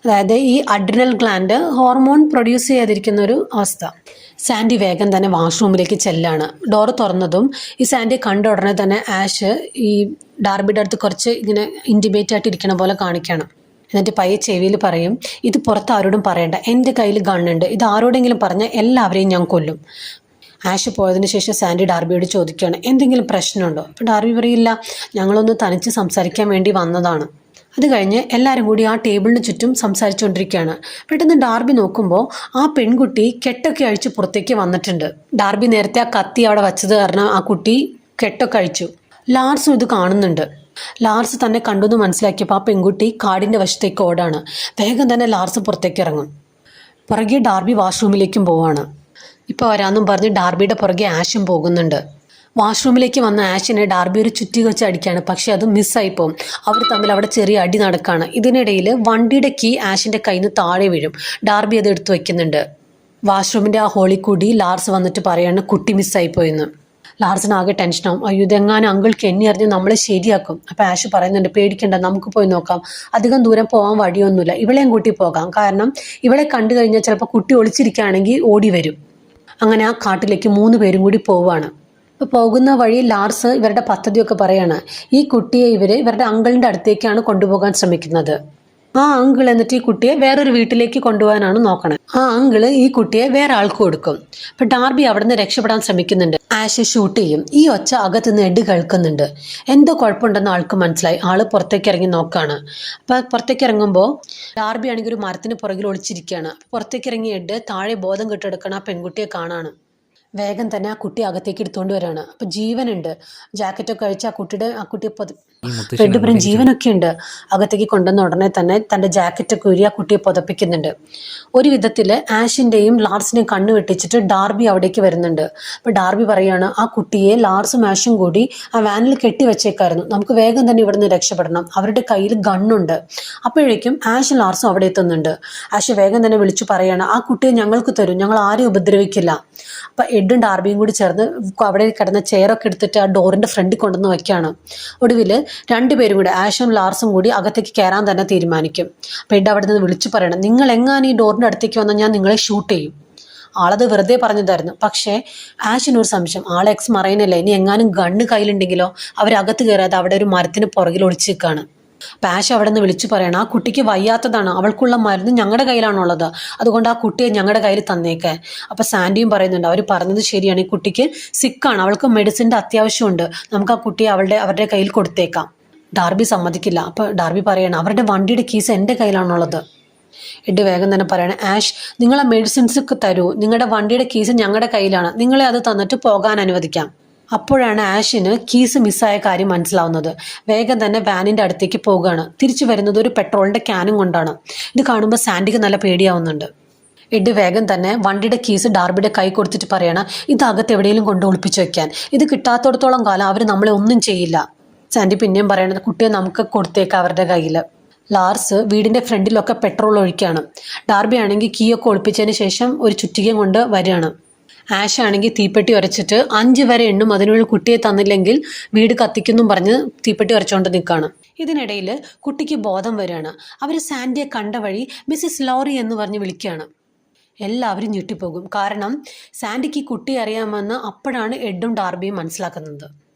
അതായത് ഈ അഡ്രിനൽ ഗ്ലാൻഡ് ഹോർമോൺ പ്രൊഡ്യൂസ് ചെയ്യാതിരിക്കുന്ന ഒരു അവസ്ഥ. സാൻഡി വേഗം തന്നെ വാഷ്റൂമിലേക്ക് ചെല്ലാണ്. ഡോറ് തുറന്നതും ഈ സാൻഡിയെ കണ്ട ഉടനെ തന്നെ ആഷ് ഈ ഡാർബിയുടെ അടുത്ത് കുറച്ച് ഇങ്ങനെ ഇൻറ്റിമേറ്റ് ആയിട്ട് ഇരിക്കണ പോലെ കാണിക്കണം. എന്നിട്ട് പയ്യെ ചെവിയിൽ പറയും ഇത് പുറത്ത് ആരോടും പറയണ്ട, എൻ്റെ കയ്യിൽ ഗണ്ണുണ്ട്, ഇത് ആരോടെങ്കിലും പറഞ്ഞാൽ എല്ലാവരെയും ഞാൻ കൊല്ലും. ആഷ് പോയതിന് ശേഷം സാൻഡി ഡാർബിയോട് ചോദിക്കുകയാണ് എന്തെങ്കിലും പ്രശ്നമുണ്ടോ? അപ്പോൾ ഡാർബി പറയില്ല, ഞങ്ങളൊന്ന് തനിച്ച് സംസാരിക്കാൻ വേണ്ടി വന്നതാണ്. അത് കഴിഞ്ഞ് എല്ലാവരും കൂടി ആ ടേബിളിന് ചുറ്റും സംസാരിച്ചുകൊണ്ടിരിക്കുകയാണ്. പെട്ടെന്ന് ഡാർബി നോക്കുമ്പോൾ ആ പെൺകുട്ടി കെട്ടൊക്കെ അഴിച്ച് പുറത്തേക്ക് വന്നിട്ടുണ്ട്. ഡാർബി നേരത്തെ ആ കത്തി അവിടെ വച്ചത് കാരണം ആ കുട്ടി കെട്ടൊക്കെ അഴിച്ചു. ലാർസും ഇത് കാണുന്നുണ്ട്. ലാർസ് തന്നെ കണ്ടെന്ന് മനസ്സിലാക്കിയപ്പോൾ ആ പെൺകുട്ടി കാടിൻ്റെ വശത്തേക്ക് ഓടാണ്. വേഗം തന്നെ ലാർസ് പുറത്തേക്ക് ഇറങ്ങും. പുറകെ ഡാർബി വാഷ്റൂമിലേക്കും പോവാണ്. ഇപ്പോൾ വരാമെന്നും പറഞ്ഞ് ഡാർബിയുടെ പുറകെ ആഷും പോകുന്നുണ്ട്. വാഷ്റൂമിലേക്ക് വന്ന ആഷിനെ ഡാർബി ഒരു ചുറ്റി വെച്ച് അടിക്കുകയാണ്. പക്ഷെ അത് മിസ്സായിപ്പോവും. അവർ തമ്മിൽ അവിടെ ചെറിയ അടി നടക്കുകയാണ്. ഇതിനിടയിൽ വണ്ടിയുടെ കീ ആഷിൻ്റെ കയ്യിൽ നിന്ന് താഴെ വീഴും. ഡാർബി അത് എടുത്തു വയ്ക്കുന്നുണ്ട്. വാഷ്റൂമിൻ്റെ ആ ഹോളിൽ കൂടി ലാർസ് വന്നിട്ട് പറയാണ് കുട്ടി മിസ്സായിപ്പോയെന്ന്. ലാർസിന് ആകെ ടെൻഷനാവും. അയ്യോ ഇതെങ്ങാനും അങ്കിൾക്ക് എന്നെ അറിഞ്ഞ് നമ്മളെ ശരിയാക്കും. അപ്പോൾ ആഷ് പറയുന്നുണ്ട് പേടിക്കണ്ട, നമുക്ക് പോയി നോക്കാം, അധികം ദൂരം പോകാൻ വഴിയൊന്നുമില്ല, ഇവളെയും കൂട്ടി പോകാം, കാരണം ഇവളെ കണ്ടു കഴിഞ്ഞാൽ ചിലപ്പോൾ കുട്ടി ഒളിച്ചിരിക്കുകയാണെങ്കിൽ ഓടി വരും. അങ്ങനെ ആ കാട്ടിലേക്ക് 3 പേരും കൂടി പോവുകയാണ്. ഇപ്പോൾ പോകുന്ന വഴി ലാർസ് ഇവരുടെ പദ്ധതിയൊക്കെ പറയാണ്. ഈ കുട്ടിയെ ഇവരുടെ അങ്കിളിൻ്റെ അടുത്തേക്കാണ് കൊണ്ടുപോകാൻ ശ്രമിക്കുന്നത്. ആ അങ്കിൾ എന്നിട്ട് ഈ കുട്ടിയെ വേറൊരു വീട്ടിലേക്ക് കൊണ്ടുപോകാനാണ് നോക്കണത്. ആ അങ്കിള് ഈ കുട്ടിയെ വേറെ ആൾക്ക് കൊടുക്കും. അപ്പം ഡാർബി അവിടെ നിന്ന് രക്ഷപ്പെടാൻ ശ്രമിക്കുന്നുണ്ട്. ആഷ് ഷൂട്ട് ചെയ്യും. ഈ ഒച്ച അകത്തുനിന്ന് എഡ് കേൾക്കുന്നുണ്ട്. എന്തോ കുഴപ്പമുണ്ടെന്ന് ആൾക്ക് മനസ്സിലായി. ആള് പുറത്തേക്ക് ഇറങ്ങി നോക്കാണ്. അപ്പം പുറത്തേക്ക് ഇറങ്ങുമ്പോൾ ഡാർബി ആണെങ്കിൽ ഒരു മരത്തിന് പുറകിൽ ഒളിച്ചിരിക്കുകയാണ്. പുറത്തേക്ക് ഇറങ്ങി എഡ് താഴെ ബോധം കെട്ടെടുക്കണം ആ പെൺകുട്ടിയെ കാണാണ്. വേഗം തന്നെ ആ കുട്ടി അകത്തേക്ക് എടുത്തുകൊണ്ട് വരാണ്. അപ്പം ജീവനുണ്ട്. ജാക്കറ്റൊക്കെ അഴിച്ച് ആ കുട്ടിയെ റെഡ് പറയും ജീവനൊക്കെ ഉണ്ട്. അകത്തേക്ക് കൊണ്ടുവന്ന ഉടനെ തന്നെ തൻ്റെ ജാക്കറ്റൊക്കെ ഊരി ആ കുട്ടിയെ പുതപ്പിക്കുന്നുണ്ട്. ഒരു വിധത്തിൽ ആഷിൻ്റെയും ലാർസിനെയും കണ്ണു വെട്ടിച്ചിട്ട് ഡാർബി അവിടേക്ക് വരുന്നുണ്ട്. അപ്പോൾ ഡാർബി പറയുകയാണ് ആ കുട്ടിയെ ലാർസും ആഷും കൂടി ആ വാനിൽ കെട്ടി വെച്ചേക്കായിരുന്നു, നമുക്ക് വേഗം തന്നെ ഇവിടുന്ന് രക്ഷപ്പെടണം, അവരുടെ കയ്യിൽ ഗണ്ണുണ്ട്. അപ്പോഴേക്കും ആഷും ലാർസും അവിടെ എത്തുന്നുണ്ട്. ആഷ് വേഗം തന്നെ വിളിച്ചു പറയുകയാണ് ആ കുട്ടിയെ ഞങ്ങൾക്ക് തരും, ഞങ്ങൾ ആരും ഉപദ്രവിക്കില്ല. അപ്പം എഡും ഡാർബിയും കൂടി ചേർന്ന് അവിടെ കിടന്ന ചെയറൊക്കെ എടുത്തിട്ട് ആ ഡോറിൻ്റെ ഫ്രണ്ടിൽ കൊണ്ടുവന്ന് വയ്ക്കുകയാണ്. ഒടുവിൽ 2 പേരും കൂടി ആഷും ലാർസും കൂടി അകത്തേക്ക് കയറാൻ തന്നെ തീരുമാനിക്കും. അപ്പം എഡ് അവിടെ നിന്ന് വിളിച്ചു പറയണം നിങ്ങൾ എങ്ങാനും ഈ ഡോറിൻ്റെ അടുത്തേക്ക് വന്നാൽ ഞാൻ നിങ്ങളെ ഷൂട്ട് ചെയ്യും. ആളത് വെറുതെ പറഞ്ഞതായിരുന്നു. പക്ഷേ ആഷിനൊരു സംശയം, ആളെ എക്സ് മറൈനല്ലേ, ഇനി എങ്ങാനും ഗണ്ണ് കയ്യിലുണ്ടെങ്കിലോ. അവരകത്ത് കയറാതെ അവിടെ ഒരു മരത്തിന് പുറകിൽ ഒളിച്ച് നിൽക്കുകയാണ്. പാഷ് അവിടെ നിന്ന് വിളിച്ചു പറയണം ആ കുട്ടിക്ക് വയ്യാത്തതാണ്, അവൾക്കുള്ള മരുന്ന് ഞങ്ങളുടെ കയ്യിലാണുള്ളത്, അതുകൊണ്ട് ആ കുട്ടിയെ ഞങ്ങളുടെ കയ്യിൽ തന്നേക്കെ. അപ്പോൾ സാൻഡിയും പറയുന്നുണ്ട് അവർ പറഞ്ഞത് ശരിയാണ്, ഈ കുട്ടിക്ക് സിക്കാണ്, അവൾക്ക് മെഡിസിൻ്റെ അത്യാവശ്യമുണ്ട്, നമുക്ക് ആ കുട്ടിയെ അവരുടെ കയ്യിൽ കൊടുത്തേക്കാം. ഡാർബി സമ്മതിക്കില്ല. അപ്പോൾ ഡാർബി പറയണം അവരുടെ വണ്ടിയുടെ കീസ് എൻ്റെ കയ്യിലാണുള്ളത്. എഡ് വേഗം തന്നെ പറയണം ആഷ് നിങ്ങളെ മെഡിസിൻസ് ഒക്കെ തരൂ, നിങ്ങളുടെ വണ്ടിയുടെ കീസ് ഞങ്ങളുടെ കയ്യിലാണ്, നിങ്ങളെ അത് തന്നിട്ട് പോകാൻ അനുവദിക്കാം. അപ്പോഴാണ് ആഷിന് കീസ് മിസ്സായ കാര്യം മനസ്സിലാവുന്നത്. വേഗം തന്നെ വാനിൻ്റെ അടുത്തേക്ക് പോവുകയാണ്. തിരിച്ചു വരുന്നത് ഒരു പെട്രോളിൻ്റെ ക്യാനും കൊണ്ടാണ്. ഇത് കാണുമ്പോൾ സാൻഡിക്ക് നല്ല പേടിയാവുന്നുണ്ട്. എഡ് വേഗം തന്നെ വണ്ടിയുടെ കീസ് ഡാർബിയുടെ കൈ കൊടുത്തിട്ട് പറയണം ഇത് അകത്ത് എവിടെയെങ്കിലും കൊണ്ട് ഒളിപ്പിച്ച് വെക്കാൻ, ഇത് കിട്ടാത്തടത്തോളം കാലം അവർ നമ്മളെ ഒന്നും ചെയ്യില്ല. സാൻഡി പിന്നെയും പറയണത് കുട്ടിയെ നമുക്ക് കൊടുത്തേക്കാം അവരുടെ കയ്യിൽ. ലാർസ് വീടിൻ്റെ ഫ്രണ്ടിലൊക്കെ പെട്രോൾ ഒഴിക്കുകയാണ്. ഡാർബി ആണെങ്കിൽ കീ ഒക്കെ ഒളിപ്പിച്ചതിന് ശേഷം ഒരു ചുറ്റികയും കൊണ്ട് വരികയാണ്. ആഷ് ആണെങ്കിൽ തീപ്പെട്ടി ഉരച്ചിട്ട് 5 വരെ എണ്ണും, അതിനുള്ളിൽ കുട്ടിയെ തന്നില്ലെങ്കിൽ വീട് കത്തിക്കുന്നും പറഞ്ഞ് തീപ്പെട്ടി ഉരച്ചുകൊണ്ട് നിൽക്കുകയാണ്. ഇതിനിടയിൽ കുട്ടിക്ക് ബോധം വരികയാണ്. അവർ സാൻഡിയെ കണ്ട വഴി മിസ്സിസ് ലോറി എന്ന് പറഞ്ഞ് വിളിക്കുകയാണ്. എല്ലാവരും ഞെട്ടിപ്പോകും. കാരണം സാൻഡിക്ക് ഈ കുട്ടിയെ അറിയാമെന്ന് അപ്പോഴാണ് എഡും ഡാർബിയും മനസ്സിലാക്കുന്നത്.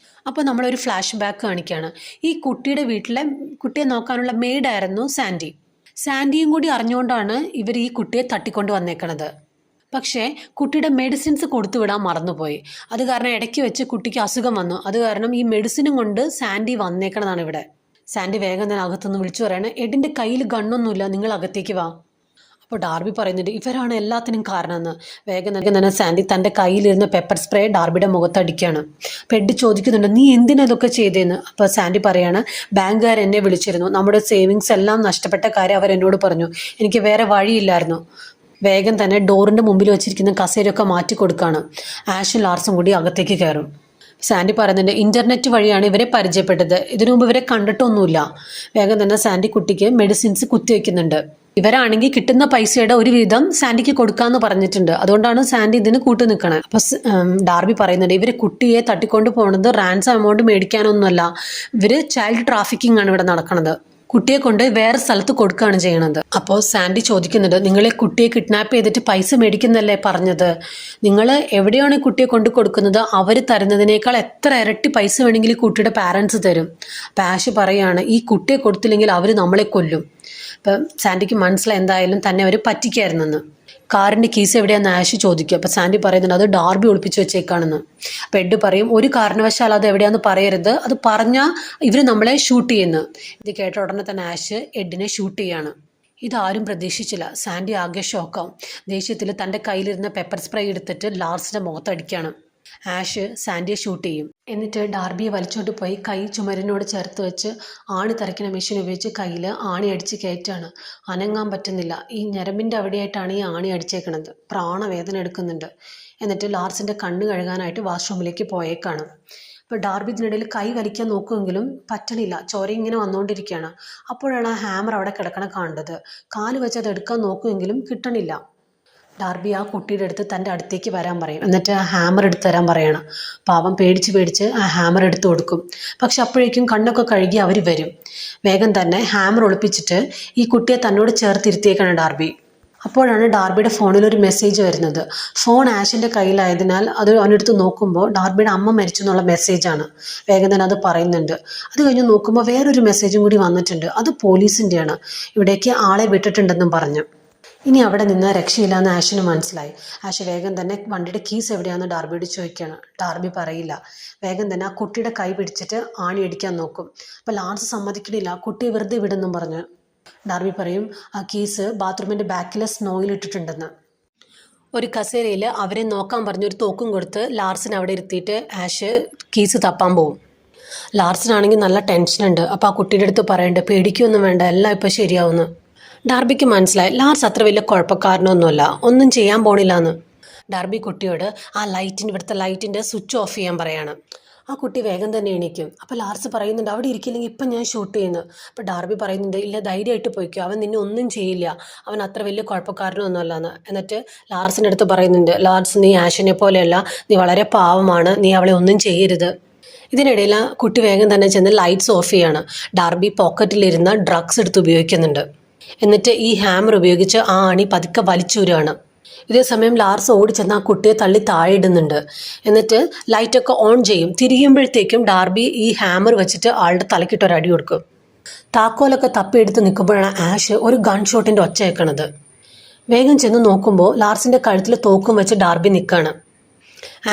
അപ്പോൾ നമ്മളൊരു ഫ്ലാഷ് ബാക്ക് കാണിക്കുകയാണ്. ഈ കുട്ടിയുടെ വീട്ടിലെ കുട്ടിയെ നോക്കാനുള്ള മെയ്ഡായിരുന്നു സാൻഡി. സാൻഡിയും കൂടി അറിഞ്ഞുകൊണ്ടാണ് ഇവർ ഈ കുട്ടിയെ തട്ടിക്കൊണ്ട് വന്നേക്കണത്. പക്ഷേ കുട്ടിയുടെ മെഡിസിൻസ് കൊടുത്തു വിടാൻ മറന്നുപോയി. അത് കാരണം ഇടയ്ക്ക് വെച്ച് കുട്ടിക്ക് അസുഖം വന്നു. അത് കാരണം ഈ മെഡിസിനും കൊണ്ട് സാൻഡി വന്നേക്കണതാണ് ഇവിടെ. സാൻഡി വേഗം തന്നെ അകത്തുനിന്ന് വിളിച്ചു പറയാണ്, എഡിൻ്റെ കയ്യിൽ ഗണ്ണൊന്നുമില്ല, നിങ്ങൾ അകത്തേക്ക് വാ. അപ്പോൾ ഡാർബി പറയുന്നുണ്ട് ഇവരാണ് എല്ലാത്തിനും കാരണമെന്ന്. വേഗം തന്നെ സാൻഡി തൻ്റെ കയ്യിലിരുന്ന പെപ്പർ സ്പ്രേ ഡാർബിയുടെ മുഖത്തടിക്കുകയാണ്. അപ്പോൾ എഡ് ചോദിക്കുന്നുണ്ട്, നീ എന്തിനാ ഇതൊക്കെ ചെയ്തതെന്ന്. അപ്പോൾ സാൻഡി പറയാണ്, ബാങ്കുകാർ എന്നെ വിളിച്ചിരുന്നു, നമ്മുടെ സേവിങ്സ് എല്ലാം നഷ്ടപ്പെട്ട കാര്യം അവരെന്നോട് പറഞ്ഞു, എനിക്ക് വേറെ വഴിയില്ലായിരുന്നു. വേഗം തന്നെ ഡോറിൻ്റെ മുമ്പിൽ വെച്ചിരിക്കുന്ന കസേരയൊക്കെ മാറ്റി കൊടുക്കുകയാണ്. ആഷും ലാർസും കൂടി അകത്തേക്ക് കയറും. സാൻഡി പറയുന്നുണ്ട് ഇൻ്റർനെറ്റ് വഴിയാണ് ഇവരെ പരിചയപ്പെട്ടത്, ഇതിനു മുമ്പ് ഇവരെ കണ്ടിട്ടൊന്നുമില്ല. വേഗം തന്നെ സാൻഡി കുട്ടിക്ക് മെഡിസിൻസ് കുത്തിവെക്കുന്നുണ്ട്. ഇവരാണെങ്കിൽ കിട്ടുന്ന പൈസയുടെ ഒരു വീതം സാൻഡിക്ക് കൊടുക്കാമെന്ന് പറഞ്ഞിട്ടുണ്ട്. അതുകൊണ്ടാണ് സാൻഡി ഇതിന് കൂട്ടു നിൽക്കണത്. അപ്പോൾ ഡാർബി പറയുന്നുണ്ട് ഇവർ കുട്ടിയെ തട്ടിക്കൊണ്ട് പോകുന്നത് റാൻസം എമൗണ്ട് മേടിക്കാനൊന്നുമല്ല, ഇവർ ചൈൽഡ് ട്രാഫിക്കിംഗ് ആണ് ഇവിടെ നടക്കുന്നത്. കുട്ടിയെ കൊണ്ട് വേറെ സ്ഥലത്ത് കൊടുക്കുകയാണ് ചെയ്യണത്. അപ്പോൾ സാൻഡി ചോദിക്കുന്നുണ്ട്, നിങ്ങളെ കുട്ടിയെ കിഡ്നാപ്പ് ചെയ്തിട്ട് പൈസ മേടിക്കുന്നല്ലേ പറഞ്ഞത്, നിങ്ങൾ എവിടെയാണ് കുട്ടിയെ കൊണ്ട് കൊടുക്കുന്നത്, അവർ തരുന്നതിനേക്കാൾ എത്ര ഇരട്ടി പൈസ വേണമെങ്കിൽ കുട്ടിയുടെ പാരൻസ് തരും. അപ്പോൾ ആഷ് പറയുകയാണ് ഈ കുട്ടിയെ കൊടുത്തില്ലെങ്കിൽ അവർ നമ്മളെ കൊല്ലും. അപ്പം സാൻഡിക്ക് മനസ്സിലായി എന്തായാലും തന്നെ അവർ പറ്റിക്കായിരുന്നെന്ന്. കാറിൻ്റെ കീസ് എവിടെയാണെന്ന് ആഷ് ചോദിക്കും. അപ്പോൾ സാൻഡി പറയുന്നുണ്ട് അത് ഡാർബി ഒളിപ്പിച്ച് വെച്ചേക്കാണെന്ന്. അപ്പോൾ എഡ് പറയും ഒരു കാരണവശാലും അത് എവിടെയാണെന്ന് പറയരുത്, അത് പറഞ്ഞാൽ ഇവർ നമ്മളെ ഷൂട്ട് ചെയ്യുന്നു. ഇത് കേട്ട ഉടനെ തന്നെ ആഷ് എഡിനെ ഷൂട്ട് ചെയ്യാണ്. ഇതാരും പ്രതീക്ഷിച്ചില്ല. സാൻഡി ആകെ ഷോക്കാവും. ദേഷ്യത്തിൽ തൻ്റെ കയ്യിലിരുന്ന പെപ്പർ സ്പ്രേ എടുത്തിട്ട് ലാർസിൻ്റെ മുഖത്തടിക്കുകയാണ്. ആഷ് സാൻഡിയെ ഷൂട്ട് ചെയ്യും. എന്നിട്ട് ഡാർബിയെ വലിച്ചോണ്ട് പോയി കൈ ചുമരിനോട് ചേർത്ത് വെച്ച് ആണി തറയ്ക്കുന്ന മെഷീൻ ഉപയോഗിച്ച് കയ്യിൽ ആണി അടിച്ച് കയറ്റാണ്. അനങ്ങാൻ പറ്റുന്നില്ല. ഈ ഞരമ്പിൻ്റെ അവിടെയായിട്ടാണ് ഈ ആണി അടിച്ചേക്കണത്. പ്രാണവേദന എടുക്കുന്നുണ്ട്. എന്നിട്ട് ലാർസിൻ്റെ കണ്ണ് കഴുകാനായിട്ട് വാഷ്റൂമിലേക്ക് പോയേക്കാണ്. ഇപ്പോൾ ഡാർബി ഇതിനിടയിൽ കൈ വലിക്കാൻ നോക്കുമെങ്കിലും പറ്റണില്ല. ചോര ഇങ്ങനെ വന്നുകൊണ്ടിരിക്കുകയാണ്. അപ്പോഴാണ് ആ ഹാമർ അവിടെ കിടക്കണ കാണുന്നത്. കാല് വെച്ച് അത് എടുക്കാൻ നോക്കുമെങ്കിലും കിട്ടണില്ല. ഡാർബി ആ കുട്ടിയുടെ അടുത്ത് തൻ്റെ അടുത്തേക്ക് വരാൻ പറയും. എന്നിട്ട് ആ ഹാമർ എടുത്ത് തരാൻ പറയണം. പാവം പേടിച്ച് ആ ഹാമർ എടുത്ത് കൊടുക്കും. പക്ഷെ അപ്പോഴേക്കും കണ്ണൊക്കെ കഴുകി അവർ വരും. വേഗം തന്നെ ഹാമർ ഒളിപ്പിച്ചിട്ട് ഈ കുട്ടിയെ തന്നോട് ചേർത്തിരുത്തിയേക്കാണ് ഡാർബി. അപ്പോഴാണ് ഡാർബിയുടെ ഫോണിൽ ഒരു മെസ്സേജ് വരുന്നത്. ഫോൺ ആഷിൻ്റെ കയ്യിലായതിനാൽ അത് അവനെടുത്ത് നോക്കുമ്പോൾ ഡാർബിയുടെ അമ്മ മരിച്ചു എന്നുള്ള മെസ്സേജാണ്. വേഗം തന്നെ അത് പറയുന്നുണ്ട്. അത് കഴിഞ്ഞ് നോക്കുമ്പോൾ വേറൊരു മെസ്സേജും കൂടി വന്നിട്ടുണ്ട്. അത് പോലീസിൻ്റെയാണ്. ഇവിടേക്ക് ആളെ വിട്ടിട്ടുണ്ടെന്നും പറഞ്ഞു. ഇനി അവിടെ നിന്ന് രക്ഷയില്ലാന്ന് ആഷിന് മനസ്സിലായി. ആഷ് വേഗം തന്നെ വണ്ടിയുടെ കീസ് എവിടെയാണെന്ന് ഡാർബിയോട് ചോദിക്കുകയാണ്. ഡാർബി പറയില്ല. വേഗം തന്നെ ആ കുട്ടിയുടെ കൈ പിടിച്ചിട്ട് ആണി അടിക്കാൻ നോക്കും. അപ്പോൾ ലാർസ് സമ്മതിക്കണില്ല, കുട്ടിയെ വെറുതെ വിടുന്നും പറഞ്ഞു. ഡാർബി പറയും ആ കീസ് ബാത്റൂമിൻ്റെ ബാക്കിൽ സ്നോയിൽ ഇട്ടിട്ടുണ്ടെന്ന്. ഒരു കസേരയിൽ അവരെ നോക്കാൻ പറഞ്ഞൊരു തോക്കും കൊടുത്ത് ലാർസിനെ അവിടെ ഇരുത്തിയിട്ട് ആഷ് കീസ് തപ്പാൻ പോകും. ലാർസിനാണെങ്കിൽ നല്ല ടെൻഷനുണ്ട്. അപ്പോൾ ആ കുട്ടിയുടെ അടുത്ത് പറയണ്ട് പേടിക്കൊന്നും വേണ്ട, എല്ലാം ഇപ്പോൾ ശരിയാവുന്നു. ഡാർബിക്ക് മനസ്സിലായി ലാർസ് അത്ര വലിയ കുഴപ്പക്കാരനൊന്നുമല്ല, ഒന്നും ചെയ്യാൻ പോണില്ല എന്ന്. ഡാർബി കുട്ടിയോട് ആ ഇവിടുത്തെ ലൈറ്റിൻ്റെ സ്വിച്ച് ഓഫ് ചെയ്യാൻ പറയാണ്. ആ കുട്ടി വേഗം തന്നെ എണീക്കും. അപ്പോൾ ലാർസ് പറയുന്നുണ്ട് അവിടെ ഇരിക്കില്ലെങ്കിൽ ഇപ്പം ഞാൻ ഷൂട്ട് ചെയ്യുന്നു. അപ്പോൾ ഡാർബി പറയുന്നുണ്ട് ഇല്ല ധൈര്യമായിട്ട് പോയിക്കോ, അവൻ നിന്നെ ഒന്നും ചെയ്യില്ല, അവൻ അത്ര വലിയ കുഴപ്പക്കാരനൊന്നുമല്ല എന്ന്. എന്നിട്ട് ലാർസിൻ്റെ അടുത്ത് പറയുന്നുണ്ട് ലാർസ് നീ ആഷിനെ പോലെയല്ല, നീ വളരെ പാവമാണ്, നീ അവളെ ഒന്നും ചെയ്യരുത്. ഇതിനിടയിൽ കുട്ടി വേഗം തന്നെ ചെന്ന് ലൈറ്റ്സ് ഓഫ് ചെയ്യാണ്. ഡാർബി പോക്കറ്റിലിരുന്ന ഡ്രഗ്സ് എടുത്ത് ഉപയോഗിക്കുന്നുണ്ട്. എന്നിട്ട് ഈ ഹാമർ ഉപയോഗിച്ച് ആ അണി പതുക്കെ വലിച്ചൂരാണ്. ഇതേസമയം ലാർസ് ഓടിച്ചെന്ന് ആ കുട്ടിയെ തള്ളി താഴെ ഇടുന്നുണ്ട്. എന്നിട്ട് ലൈറ്റൊക്കെ ഓൺ ചെയ്യും. തിരിയുമ്പോഴത്തേക്കും ഡാർബി ഈ ഹാമർ വെച്ചിട്ട് ആളുടെ തലക്കിട്ടൊരടി കൊടുക്കും. താക്കോലൊക്കെ തപ്പിയെടുത്ത് നിൽക്കുമ്പോഴാണ് ആഷ് ഒരു ഗൺ ഷോട്ടിൻ്റെ ഒച്ച കേൾക്കണത്. വേഗം ചെന്ന് നോക്കുമ്പോൾ ലാർസിൻ്റെ കഴുത്തിൽ തോക്കും വെച്ച് ഡാർബി നിൽക്കുകയാണ്.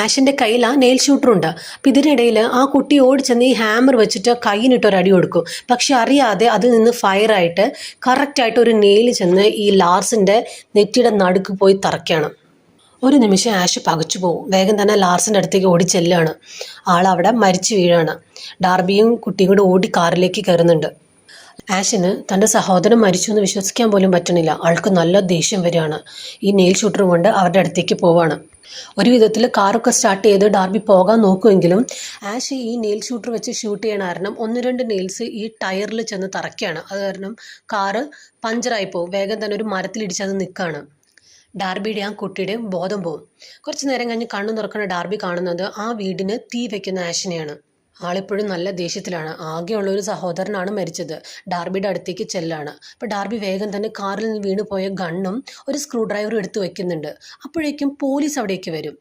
ആഷിൻ്റെ കയ്യിൽ ആ നെയിൽ ഷൂട്ടറുണ്ട്. അപ്പം ഇതിനിടയിൽ ആ കുട്ടി ഓടിച്ചെന്ന് ഈ ഹാമർ വെച്ചിട്ട് കയ്യിനിട്ടൊരടി കൊടുക്കും. പക്ഷെ അറിയാതെ അതിൽ നിന്ന് ഫയറായിട്ട് കറക്റ്റായിട്ട് ഒരു നെയിൽ ചെന്ന് ഈ ലാർസിൻ്റെ നെറ്റിയുടെ നടുക്ക് പോയി തറയ്ക്കുകയാണ്. ഒരു നിമിഷം ആഷ് പകച്ചു പോകും. വേഗം തന്നെ ലാർസിൻ്റെ അടുത്തേക്ക് ഓടി ചെല്ലുകയാണ്. ആളവിടെ മരിച്ചു വീഴാണ്. ഡാർബിയും കുട്ടിയും കൂടെ ഓടി കാറിലേക്ക് കയറുന്നുണ്ട്. ആഷിന് തൻ്റെ സഹോദരൻ മരിച്ചു എന്ന് വിശ്വസിക്കാൻ പോലും പറ്റണില്ല. ആൾക്ക് നല്ല ദേഷ്യം വരികയാണ്. ഈ നെയിൽ ഷൂട്ടറും കൊണ്ട് അവരുടെ അടുത്തേക്ക് പോവാണ്. ഒരു വിധത്തിൽ കാറൊക്കെ സ്റ്റാർട്ട് ചെയ്ത് ഡാർബി പോകാൻ നോക്കുമെങ്കിലും ആഷ് ഈ നെയിൽ ഷൂട്ടർ വെച്ച് ഷൂട്ട് ചെയ്യണ കാരണം 1-2 നെയിൽസ് ഈ ടയറിൽ ചെന്ന് തറയ്ക്കുകയാണ്. അത് കാരണം കാറ് പഞ്ചറായി പോകും. വേഗം തന്നെ ഒരു മരത്തിലിടിച്ചത് നിൽക്കുകയാണ്. ഡാർബിയുടെ ആ കുട്ടിയുടെയും ബോധം പോകും. കുറച്ച് നേരം കഴിഞ്ഞ് കണ്ണു തുറക്കുന്ന ഡാർബി കാണുന്നത് ആ വീടിന് തീ വയ്ക്കുന്ന ആഷിനെയാണ്. ആളിപ്പോഴും നല്ല ദേഷ്യത്തിലാണ്. ആകെയുള്ള ഒരു സഹോദരനാണ് മരിച്ചത്. ഡാർബിയുടെ അടുത്തേക്ക് ചെല്ലാണ്. അപ്പോൾ ഡാർബി വേഗം തന്നെ കാറിൽ നിന്ന് വീണു പോയ ഗണ്ണും ഒരു സ്ക്രൂ ഡ്രൈവറും എടുത്തു വെക്കുന്നുണ്ട്. അപ്പോഴേക്കും പോലീസ് അവിടേക്ക് വരും.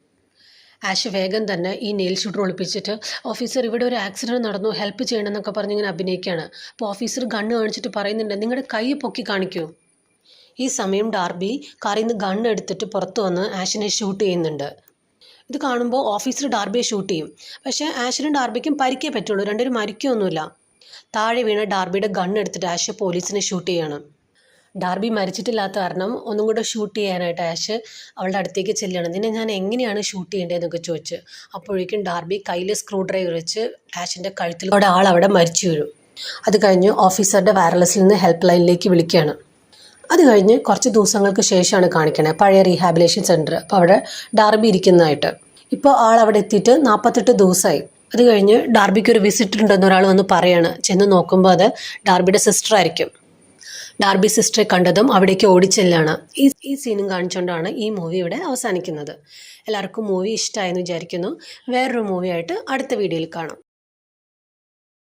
ആഷ് വേഗം തന്നെ ഈ നെയിൽ ഷൂട്ടർ ഒളിപ്പിച്ചിട്ട് ഓഫീസർ ഇവിടെ ഒരു ആക്സിഡൻറ്റ് നടന്നു, ഹെൽപ്പ് ചെയ്യണമെന്നൊക്കെ പറഞ്ഞ് ഇങ്ങനെ അഭിനയിക്കുകയാണ്. അപ്പോൾ ഓഫീസർ ഗണ്ണ് കാണിച്ചിട്ട് പറയുന്നുണ്ട്, നിങ്ങളുടെ കൈ പൊക്കി കാണിക്കൂ. ഈ സമയം ഡാർബി കാറിൽ നിന്ന് ഗണ്ണ് എടുത്തിട്ട് പുറത്തു വന്ന് ആഷിനെ ഷൂട്ട് ചെയ്യുന്നുണ്ട്. ഇത് കാണുമ്പോൾ ഓഫീസർ ഡാർബിയെ ഷൂട്ട് ചെയ്യും. പക്ഷേ ആഷിനും ഡാർബിക്കും പരിക്കേ പറ്റുള്ളൂ, രണ്ടുപേരും മരിക്കുകയൊന്നുമില്ല. താഴെ വീണ ഡാർബിയുടെ ഗണ്ണ് എടുത്തിട്ട് ആഷ് പോലീസിനെ ഷൂട്ട് ചെയ്യാണ്. ഡാർബി മരിച്ചിട്ടില്ലാത്ത കാരണം ഒന്നും കൂടെ ഷൂട്ട് ചെയ്യാനായിട്ട് ആഷ് അവളുടെ അടുത്തേക്ക് ചെല്ലുകയാണ്. നിന്നെ ഞാൻ എങ്ങനെയാണ് ഷൂട്ട് ചെയ്യേണ്ടതെന്നൊക്കെ ചോദിച്ച്. അപ്പോഴേക്കും ഡാർബി കയ്യിൽ സ്ക്രൂ ഡ്രൈവർ വെച്ച് ആഷിൻ്റെ കഴുത്തിലൂടെ ആൾ അവിടെ മരിച്ചു വീഴും. അത് കഴിഞ്ഞ് ഓഫീസറുടെ വയർലെസ്സിൽ നിന്ന് ഹെൽപ്പ് ലൈനിലേക്ക് വിളിക്കുകയാണ്. അത് കഴിഞ്ഞ് കുറച്ച് ദിവസങ്ങൾക്ക് ശേഷമാണ് കാണിക്കണത് പഴയ റീഹാബിലേഷൻ സെൻറ്റർ. അപ്പോൾ അവിടെ ഡാർബി ഇരിക്കുന്നതായിട്ട്. ഇപ്പോൾ ആൾ അവിടെ എത്തിയിട്ട് 48 ദിവസമായി. അത് കഴിഞ്ഞ് ഡാർബിക്ക് ഒരു വിസിറ്റർ ഉണ്ടെന്ന് ഒരാൾ വന്ന് പറയാണ്. ചെന്ന് നോക്കുമ്പോൾ അത് ഡാർബിയുടെ സിസ്റ്റർ ആയിരിക്കും. ഡാർബി സിസ്റ്ററെ കണ്ടതും അവിടേക്ക് ഓടിച്ചെല്ലാണ്. ഈ സീനും കാണിച്ചുകൊണ്ടാണ് ഈ മൂവി ഇവിടെ അവസാനിക്കുന്നത്. എല്ലാവർക്കും മൂവി ഇഷ്ടമായെന്ന് വിചാരിക്കുന്നു. വേറൊരു മൂവിയായിട്ട് അടുത്ത വീഡിയോയിൽ കാണാം.